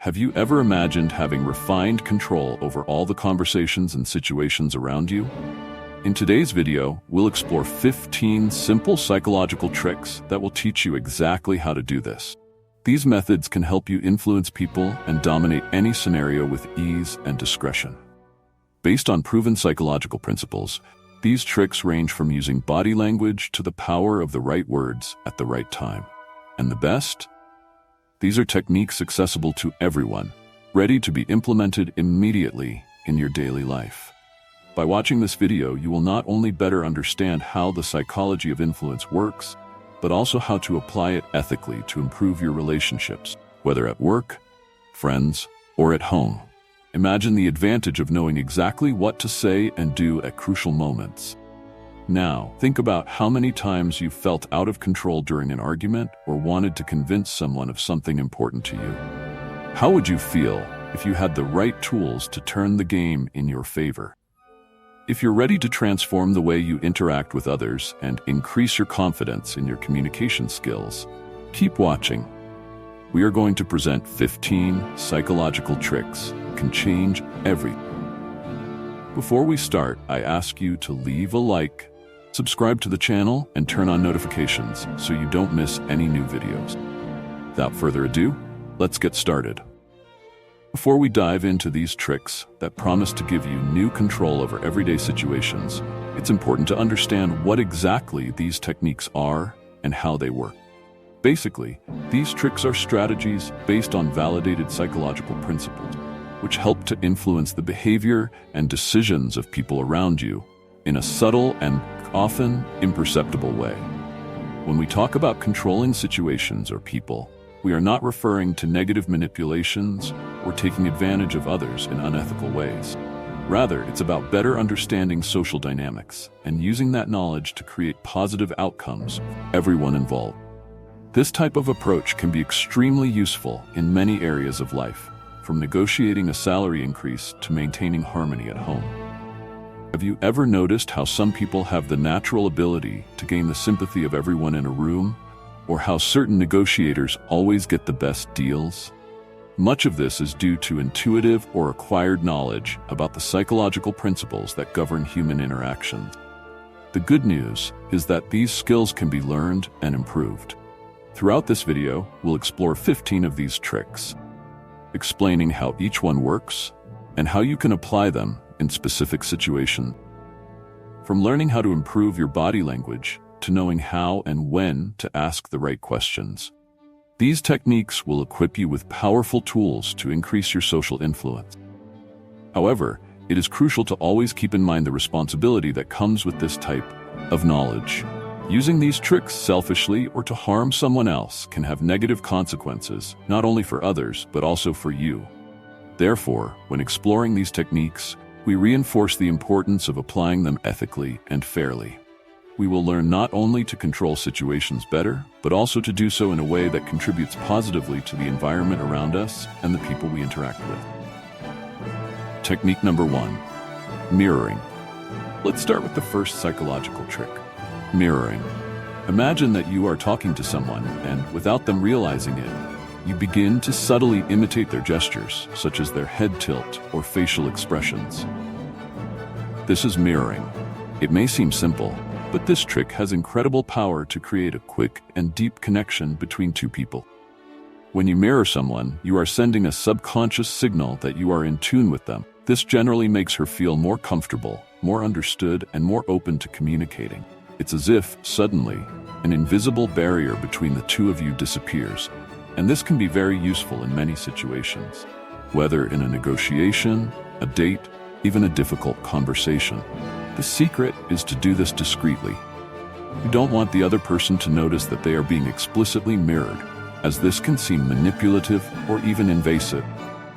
Have you ever imagined having refined control over all the conversations and situations around you? In today's video, we'll explore 15 simple psychological tricks that will teach you exactly how to do this. These methods can help you influence people and dominate any scenario with ease and discretion. Based on proven psychological principles, these tricks range from using body language to the power of the right words at the right time. And the best? These are techniques accessible to everyone, ready to be implemented immediately in your daily life. By watching this video, you will not only better understand how the psychology of influence works, but also how to apply it ethically to improve your relationships, whether at work, friends, or at home. Imagine the advantage of knowing exactly what to say and do at crucial moments. Now, think about how many times you felt out of control during an argument or wanted to convince someone of something important to you. How would you feel if you had the right tools to turn the game in your favor? If you're ready to transform the way you interact with others and increase your confidence in your communication skills, keep watching. We are going to present 15 psychological tricks that can change everything. Before we start, I ask you to leave a like, subscribe to the channel, and turn on notifications so you don't miss any new videos. Without further ado, let's get started. Before we dive into these tricks that promise to give you new control over everyday situations, it's important to understand what exactly these techniques are and how they work. Basically, these tricks are strategies based on validated psychological principles, which help to influence the behavior and decisions of people around you in a subtle and often imperceptible way. When we talk about controlling situations or people, we are not referring to negative manipulations or taking advantage of others in unethical ways. Rather, it's about better understanding social dynamics and using that knowledge to create positive outcomes for everyone involved. This type of approach can be extremely useful in many areas of life, from negotiating a salary increase to maintaining harmony at home. Have you ever noticed how some people have the natural ability to gain the sympathy of everyone in a room, or how certain negotiators always get the best deals? Much of this is due to intuitive or acquired knowledge about the psychological principles that govern human interactions. The good news is that these skills can be learned and improved. Throughout this video, we'll explore 15 of these tricks, explaining how each one works and how you can apply them in specific situations. From learning how to improve your body language to knowing how and when to ask the right questions, these techniques will equip you with powerful tools to increase your social influence. However, it is crucial to always keep in mind the responsibility that comes with this type of knowledge. Using these tricks selfishly or to harm someone else can have negative consequences, not only for others, but also for you. Therefore, when exploring these techniques, we reinforce the importance of applying them ethically and fairly. We will learn not only to control situations better, but also to do so in a way that contributes positively to the environment around us and the people we interact with. Technique number 1, mirroring. Let's start with the first psychological trick. Mirroring. Imagine that you are talking to someone and, without them realizing it, you begin to subtly imitate their gestures, such as their head tilt or facial expressions. This is mirroring. It may seem simple, but this trick has incredible power to create a quick and deep connection between two people. When you mirror someone, you are sending a subconscious signal that you are in tune with them. This generally makes her feel more comfortable, more understood, and more open to communicating. It's as if, suddenly, an invisible barrier between the two of you disappears, and this can be very useful in many situations, whether in a negotiation, a date, even a difficult conversation. The secret is to do this discreetly. You don't want the other person to notice that they are being explicitly mirrored, as this can seem manipulative or even invasive.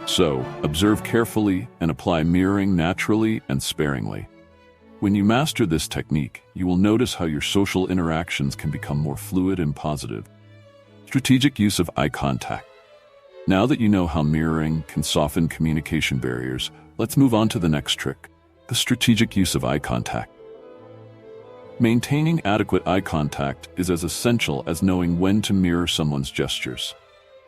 So, observe carefully and apply mirroring naturally and sparingly. When you master this technique, you will notice how your social interactions can become more fluid and positive. Strategic use of eye contact. Now that you know how mirroring can soften communication barriers, let's move on to the next trick, the strategic use of eye contact. Maintaining adequate eye contact is as essential as knowing when to mirror someone's gestures.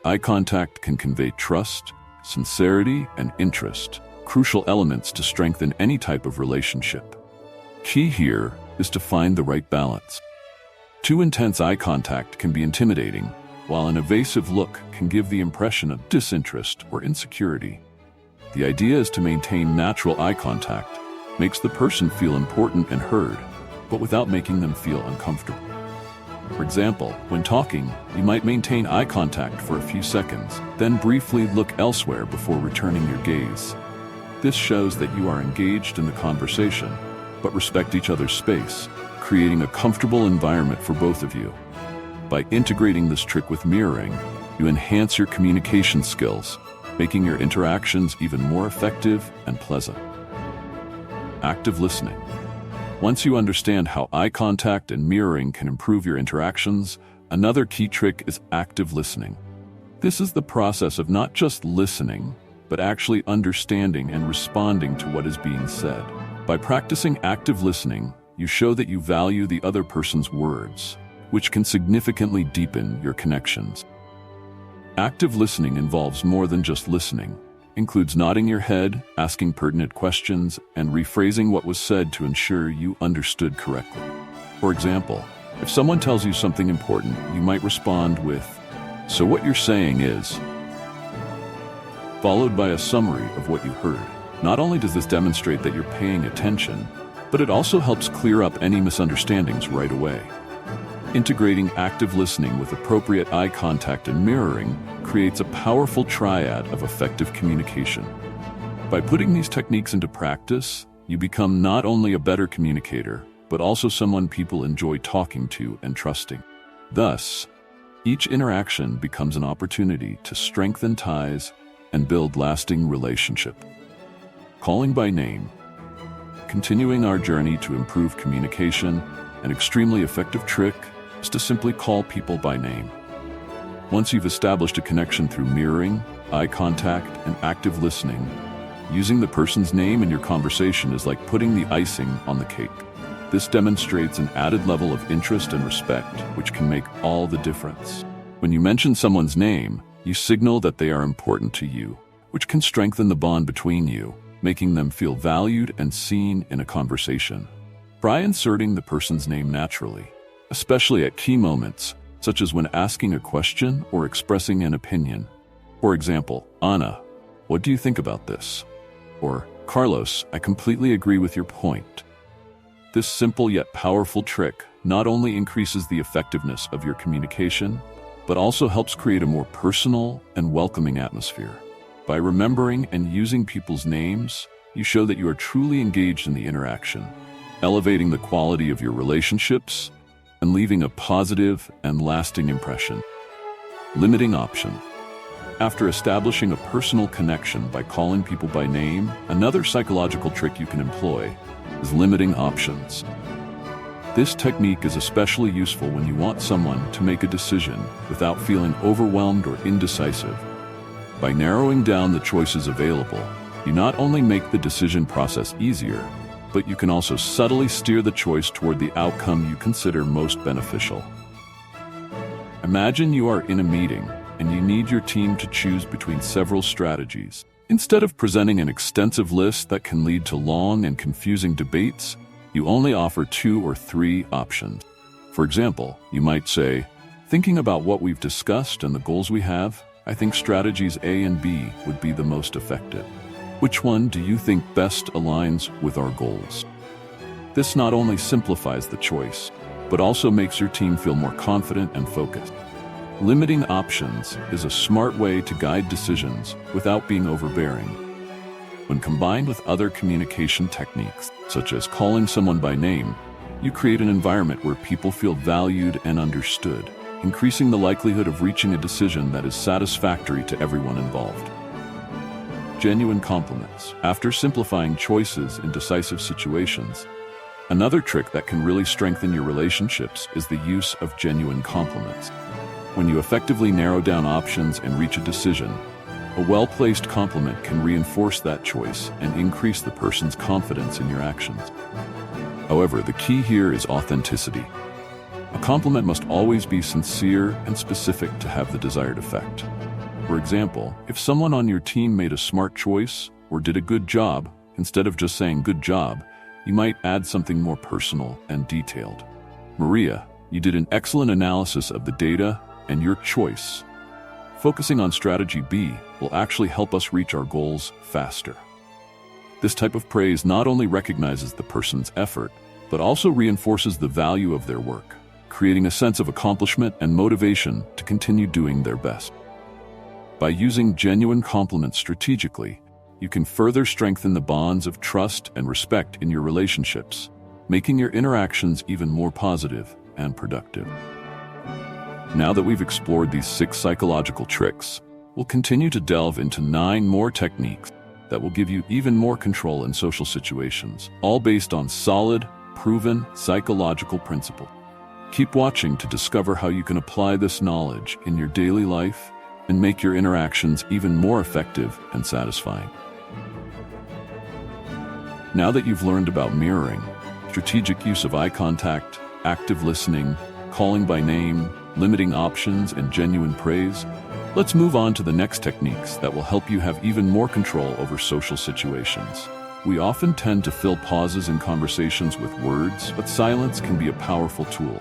Eye contact can convey trust, sincerity, and interest, crucial elements to strengthen any type of relationship. Key here is to find the right balance. Too intense eye contact can be intimidating, while an evasive look can give the impression of disinterest or insecurity. The idea is to maintain natural eye contact, makes the person feel important and heard, but without making them feel uncomfortable. For example, when talking, you might maintain eye contact for a few seconds, then briefly look elsewhere before returning your gaze. This shows that you are engaged in the conversation, but respect each other's space, creating a comfortable environment for both of you. By integrating this trick with mirroring, you enhance your communication skills, making your interactions even more effective and pleasant. Active listening. Once you understand how eye contact and mirroring can improve your interactions, another key trick is active listening. This is the process of not just listening, but actually understanding and responding to what is being said. By practicing active listening, you show that you value the other person's words, which can significantly deepen your connections. Active listening involves more than just listening. Includes nodding your head, asking pertinent questions, and rephrasing what was said to ensure you understood correctly. For example, if someone tells you something important, you might respond with, "So what you're saying is," followed by a summary of what you heard. Not only does this demonstrate that you're paying attention, but it also helps clear up any misunderstandings right away. Integrating active listening with appropriate eye contact and mirroring creates a powerful triad of effective communication. By putting these techniques into practice, you become not only a better communicator, but also someone people enjoy talking to and trusting. Thus, each interaction becomes an opportunity to strengthen ties and build lasting relationship. Calling by name. Continuing our journey to improve communication, an extremely effective trick is to simply call people by name. Once you've established a connection through mirroring, eye contact, and active listening, using the person's name in your conversation is like putting the icing on the cake. This demonstrates an added level of interest and respect, which can make all the difference. When you mention someone's name, you signal that they are important to you, which can strengthen the bond between you, making them feel valued and seen in a conversation. Try inserting the person's name naturally, especially at key moments, such as when asking a question or expressing an opinion. For example, "Anna, what do you think about this?" Or, "Carlos, I completely agree with your point." This simple yet powerful trick not only increases the effectiveness of your communication, but also helps create a more personal and welcoming atmosphere. By remembering and using people's names, you show that you are truly engaged in the interaction, elevating the quality of your relationships and leaving a positive and lasting impression. Limiting option. After establishing a personal connection by calling people by name, another psychological trick you can employ is limiting options. This technique is especially useful when you want someone to make a decision without feeling overwhelmed or indecisive. By narrowing down the choices available, you not only make the decision process easier, but you can also subtly steer the choice toward the outcome you consider most beneficial. Imagine you are in a meeting and you need your team to choose between several strategies. Instead of presenting an extensive list that can lead to long and confusing debates, you only offer 2 or 3 options. For example, you might say, "Thinking about what we've discussed and the goals we have, I think strategies A and B would be the most effective. Which one do you think best aligns with our goals?" This not only simplifies the choice, but also makes your team feel more confident and focused. Limiting options is a smart way to guide decisions without being overbearing. When combined with other communication techniques, such as calling someone by name, you create an environment where people feel valued and understood, increasing the likelihood of reaching a decision that is satisfactory to everyone involved. Genuine compliments. After simplifying choices in decisive situations, another trick that can really strengthen your relationships is the use of genuine compliments. When you effectively narrow down options and reach a decision, a well-placed compliment can reinforce that choice and increase the person's confidence in your actions. However, the key here is authenticity. A compliment must always be sincere and specific to have the desired effect. For example, if someone on your team made a smart choice or did a good job, instead of just saying good job, you might add something more personal and detailed. Maria, you did an excellent analysis of the data and your choice. Focusing on strategy B will actually help us reach our goals faster. This type of praise not only recognizes the person's effort, but also reinforces the value of their work, creating a sense of accomplishment and motivation to continue doing their best. By using genuine compliments strategically, you can further strengthen the bonds of trust and respect in your relationships, making your interactions even more positive and productive. Now that we've explored these 6 psychological tricks, we'll continue to delve into 9 more techniques that will give you even more control in social situations, all based on solid, proven psychological principles. Keep watching to discover how you can apply this knowledge in your daily life and make your interactions even more effective and satisfying. Now that you've learned about mirroring, strategic use of eye contact, active listening, calling by name, limiting options, and genuine praise, let's move on to the next techniques that will help you have even more control over social situations. We often tend to fill pauses in conversations with words, but silence can be a powerful tool.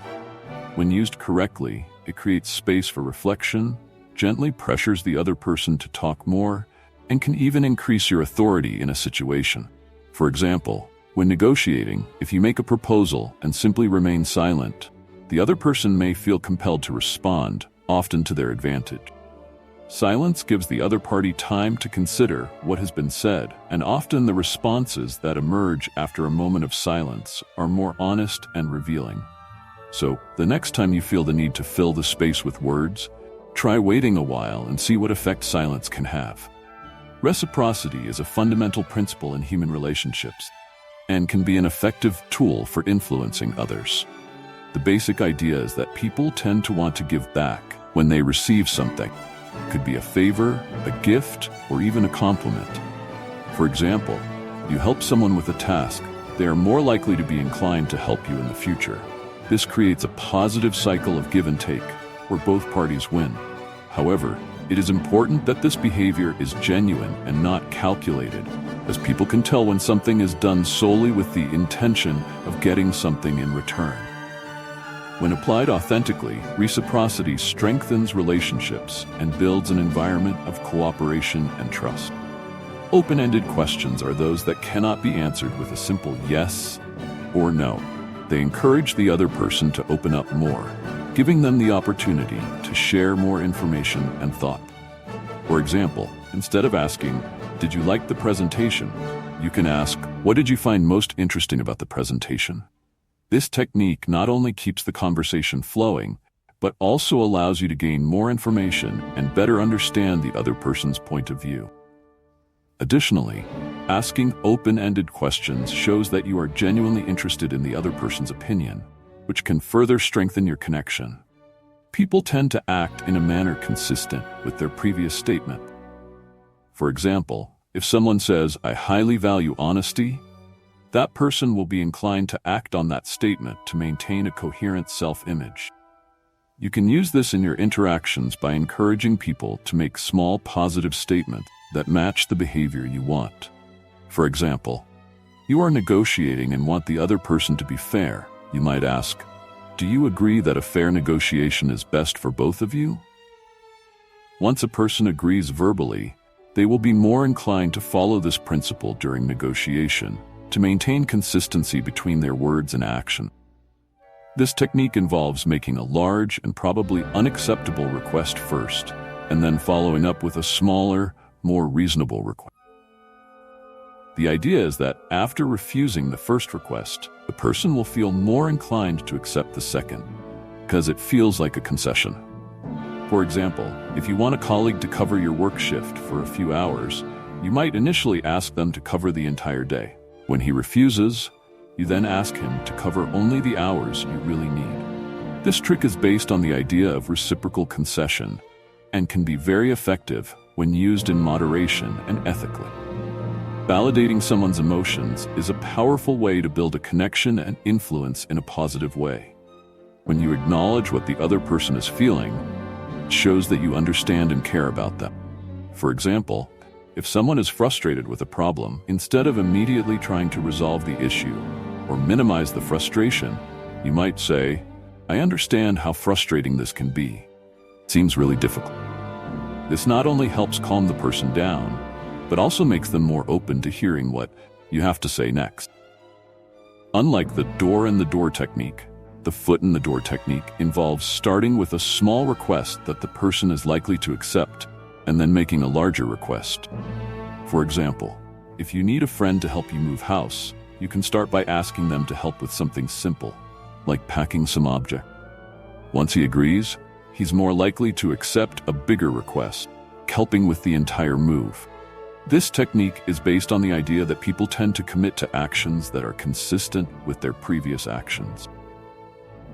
When used correctly, it creates space for reflection, gently pressures the other person to talk more, and can even increase your authority in a situation. For example, when negotiating, if you make a proposal and simply remain silent, the other person may feel compelled to respond, often to their advantage. Silence gives the other party time to consider what has been said, and often the responses that emerge after a moment of silence are more honest and revealing. So, the next time you feel the need to fill the space with words, try waiting a while and see what effect silence can have. Reciprocity is a fundamental principle in human relationships and can be an effective tool for influencing others. The basic idea is that people tend to want to give back when they receive something. It could be a favor, a gift, or even a compliment. For example, you help someone with a task, they are more likely to be inclined to help you in the future. This creates a positive cycle of give and take, where both parties win. However, it is important that this behavior is genuine and not calculated, as people can tell when something is done solely with the intention of getting something in return. When applied authentically, reciprocity strengthens relationships and builds an environment of cooperation and trust. Open-ended questions are those that cannot be answered with a simple yes or no. They encourage the other person to open up more, giving them the opportunity to share more information and thought. For example, instead of asking, "Did you like the presentation?" you can ask, "What did you find most interesting about the presentation?" This technique not only keeps the conversation flowing, but also allows you to gain more information and better understand the other person's point of view. Additionally, asking open-ended questions shows that you are genuinely interested in the other person's opinion, which can further strengthen your connection. People tend to act in a manner consistent with their previous statement. For example, if someone says, "I highly value honesty," that person will be inclined to act on that statement to maintain a coherent self-image. You can use this in your interactions by encouraging people to make small positive statements that match the behavior you want. For example, you are negotiating and want the other person to be fair. You might ask, "Do you agree that a fair negotiation is best for both of you?" Once a person agrees verbally, they will be more inclined to follow this principle during negotiation to maintain consistency between their words and action. This technique involves making a large and probably unacceptable request first, and then following up with a smaller, more reasonable request. The idea is that after refusing the first request, the person will feel more inclined to accept the second, because it feels like a concession. For example, if you want a colleague to cover your work shift for a few hours, you might initially ask them to cover the entire day. When he refuses, you then ask him to cover only the hours you really need. This trick is based on the idea of reciprocal concession and can be very effective when used in moderation and ethically. Validating someone's emotions is a powerful way to build a connection and influence in a positive way. When you acknowledge what the other person is feeling, it shows that you understand and care about them. For example, if someone is frustrated with a problem, instead of immediately trying to resolve the issue or minimize the frustration, you might say, "I understand how frustrating this can be. It seems really difficult." This not only helps calm the person down, but also makes them more open to hearing what you have to say next. Unlike the door in the door technique, the foot in the door technique involves starting with a small request that the person is likely to accept and then making a larger request. For example, if you need a friend to help you move house, you can start by asking them to help with something simple, like packing some object. Once he agrees, he's more likely to accept a bigger request, helping with the entire move. This technique is based on the idea that people tend to commit to actions that are consistent with their previous actions.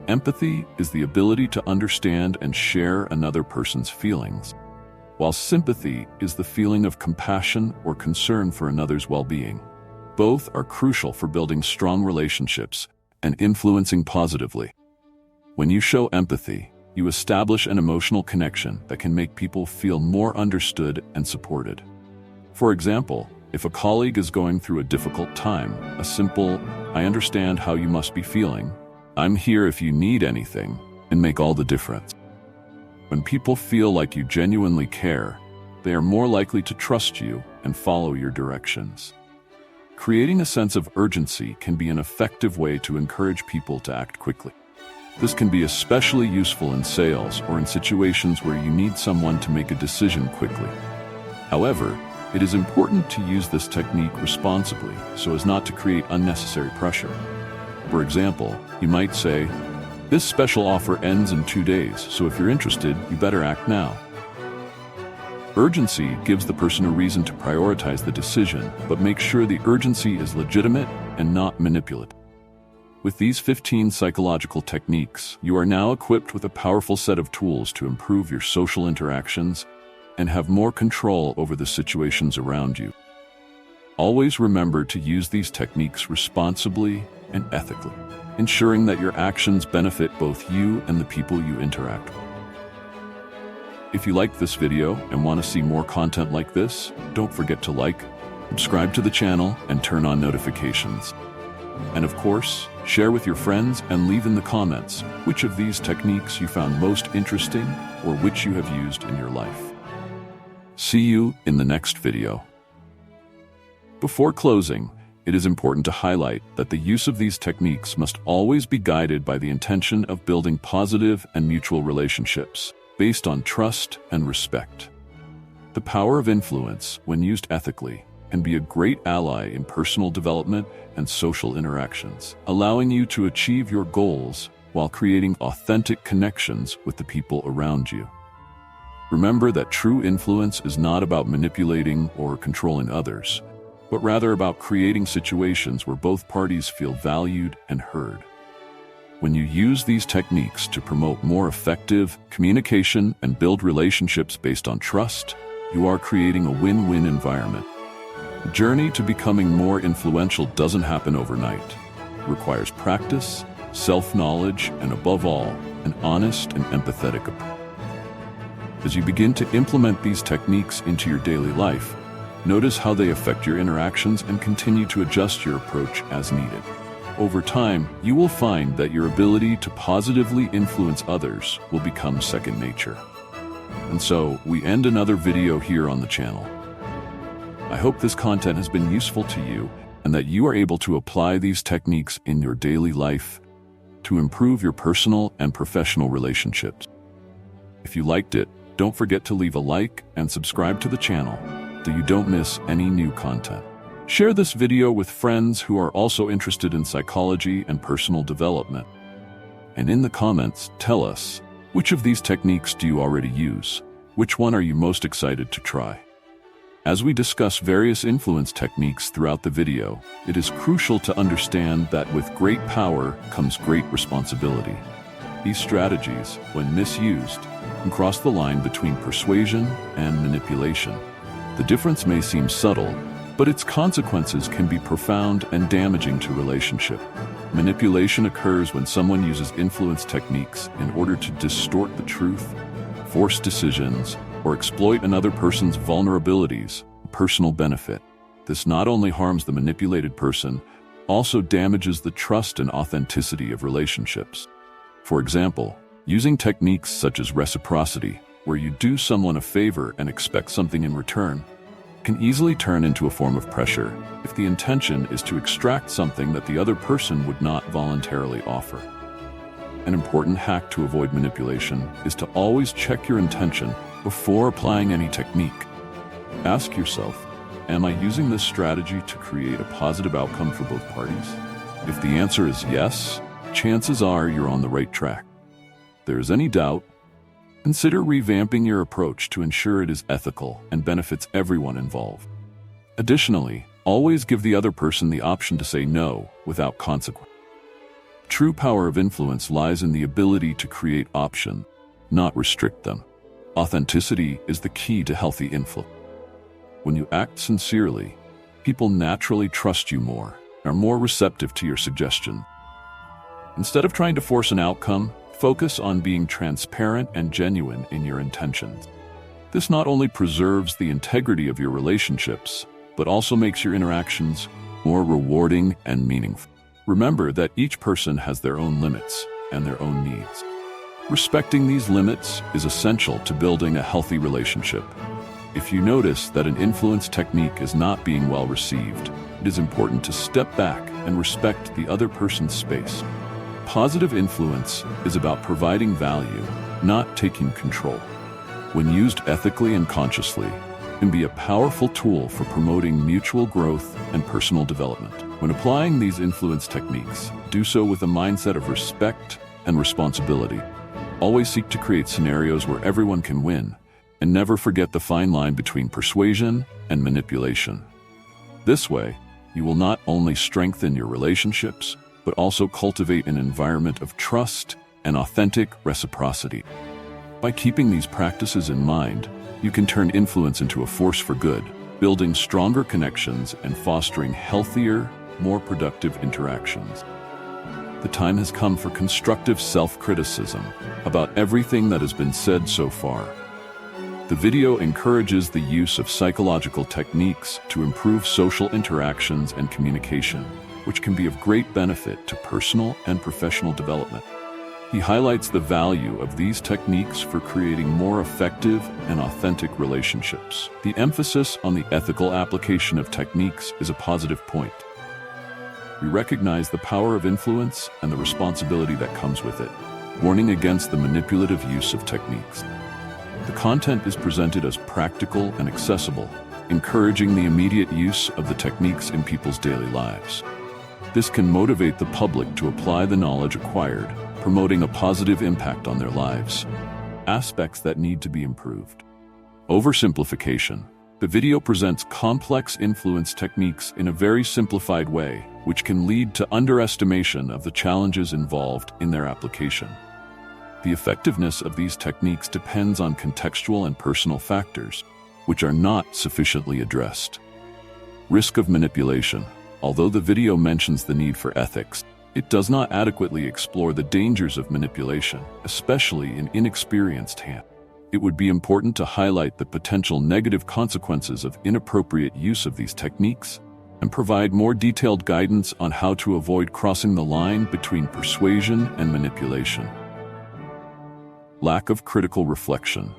Empathy is the ability to understand and share another person's feelings, while sympathy is the feeling of compassion or concern for another's well-being. Both are crucial for building strong relationships and influencing positively. When you show empathy, you establish an emotional connection that can make people feel more understood and supported. For example, if a colleague is going through a difficult time, a simple, "I understand how you must be feeling, I'm here if you need anything," can make all the difference. When people feel like you genuinely care, they are more likely to trust you and follow your directions. Creating a sense of urgency can be an effective way to encourage people to act quickly. This can be especially useful in sales or in situations where you need someone to make a decision quickly. However, it is important to use this technique responsibly so as not to create unnecessary pressure. For example, you might say, "This special offer ends in 2 days, so if you're interested, you better act now." Urgency gives the person a reason to prioritize the decision, but make sure the urgency is legitimate and not manipulative. With these 15 psychological techniques, you are now equipped with a powerful set of tools to improve your social interactions and have more control over the situations around you. Always remember to use these techniques responsibly and ethically, ensuring that your actions benefit both you and the people you interact with. If you liked this video and want to see more content like this, don't forget to like, subscribe to the channel, and turn on notifications. And of course, share with your friends and leave in the comments which of these techniques you found most interesting or which you have used in your life. See you in the next video. Before closing, it is important to highlight that the use of these techniques must always be guided by the intention of building positive and mutual relationships based on trust and respect. The power of influence, when used ethically, can be a great ally in personal development and social interactions, allowing you to achieve your goals while creating authentic connections with the people around you. Remember that true influence is not about manipulating or controlling others, but rather about creating situations where both parties feel valued and heard. When you use these techniques to promote more effective communication and build relationships based on trust, you are creating a win-win environment. The journey to becoming more influential doesn't happen overnight. It requires practice, self-knowledge, and above all, an honest and empathetic approach. As you begin to implement these techniques into your daily life, notice how they affect your interactions and continue to adjust your approach as needed. Over time, you will find that your ability to positively influence others will become second nature. And so, we end another video here on the channel. I hope this content has been useful to you and that you are able to apply these techniques in your daily life to improve your personal and professional relationships. If you liked it, don't forget to leave a like and subscribe to the channel so you don't miss any new content. Share this video with friends who are also interested in psychology and personal development. And in the comments, tell us, which of these techniques do you already use? Which one are you most excited to try? As we discuss various influence techniques throughout the video, it is crucial to understand that with great power comes great responsibility. These strategies, when misused, can cross the line between persuasion and manipulation. The difference may seem subtle, but its consequences can be profound and damaging to relationship. Manipulation occurs when someone uses influence techniques in order to distort the truth, force decisions, or exploit another person's vulnerabilities, personal benefit. This not only harms the manipulated person, also damages the trust and authenticity of relationships. For example, using techniques such as reciprocity, where you do someone a favor and expect something in return, can easily turn into a form of pressure if the intention is to extract something that the other person would not voluntarily offer. An important hack to avoid manipulation is to always check your intention before applying any technique. Ask yourself, am I using this strategy to create a positive outcome for both parties? If the answer is yes, chances are you're on the right track. If there is any doubt, consider revamping your approach to ensure it is ethical and benefits everyone involved. Additionally, always give the other person the option to say no without consequence. True power of influence lies in the ability to create options, not restrict them. Authenticity is the key to healthy influence. When you act sincerely, people naturally trust you more and are more receptive to your suggestions. Instead of trying to force an outcome, focus on being transparent and genuine in your intentions. This not only preserves the integrity of your relationships, but also makes your interactions more rewarding and meaningful. Remember that each person has their own limits and their own needs. Respecting these limits is essential to building a healthy relationship. If you notice that an influence technique is not being well received, it is important to step back and respect the other person's space. Positive influence is about providing value, not taking control. When used ethically and consciously, it can be a powerful tool for promoting mutual growth and personal development. When applying these influence techniques, do so with a mindset of respect and responsibility. Always seek to create scenarios where everyone can win, and never forget the fine line between persuasion and manipulation. This way, you will not only strengthen your relationships, but also cultivate an environment of trust and authentic reciprocity. By keeping these practices in mind, you can turn influence into a force for good, building stronger connections and fostering healthier, more productive interactions. The time has come for constructive self-criticism about everything that has been said so far. The video encourages the use of psychological techniques to improve social interactions and communication, which can be of great benefit to personal and professional development. He highlights the value of these techniques for creating more effective and authentic relationships. The emphasis on the ethical application of techniques is a positive point. We recognize the power of influence and the responsibility that comes with it, warning against the manipulative use of techniques. The content is presented as practical and accessible, encouraging the immediate use of the techniques in people's daily lives. This can motivate the public to apply the knowledge acquired, promoting a positive impact on their lives. Aspects that need to be improved. Oversimplification. The video presents complex influence techniques in a very simplified way, which can lead to underestimation of the challenges involved in their application. The effectiveness of these techniques depends on contextual and personal factors, which are not sufficiently addressed. Risk of manipulation. Although the video mentions the need for ethics, it does not adequately explore the dangers of manipulation, especially in inexperienced hands. It would be important to highlight the potential negative consequences of inappropriate use of these techniques and provide more detailed guidance on how to avoid crossing the line between persuasion and manipulation. Lack of critical reflection.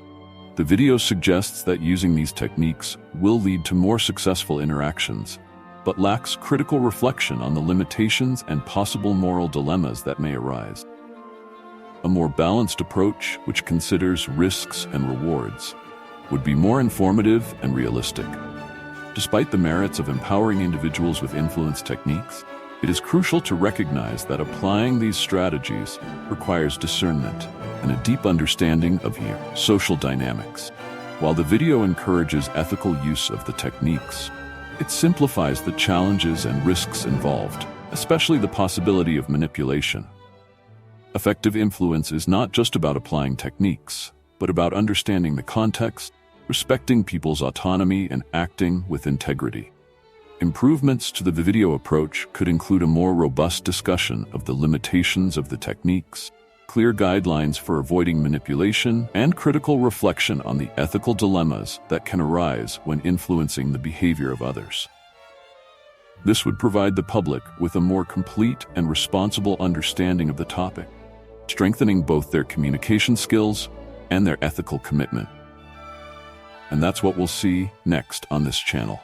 The video suggests that using these techniques will lead to more successful interactions, but lacks critical reflection on the limitations and possible moral dilemmas that may arise. A more balanced approach, which considers risks and rewards, would be more informative and realistic. Despite the merits of empowering individuals with influence techniques, it is crucial to recognize that applying these strategies requires discernment and a deep understanding of social dynamics. While the video encourages ethical use of the techniques, it simplifies the challenges and risks involved, especially the possibility of manipulation. Effective influence is not just about applying techniques, but about understanding the context, respecting people's autonomy, and acting with integrity. Improvements to the video approach could include a more robust discussion of the limitations of the techniques, clear guidelines for avoiding manipulation, and critical reflection on the ethical dilemmas that can arise when influencing the behavior of others. This would provide the public with a more complete and responsible understanding of the topic, strengthening both their communication skills and their ethical commitment. And that's what we'll see next on this channel.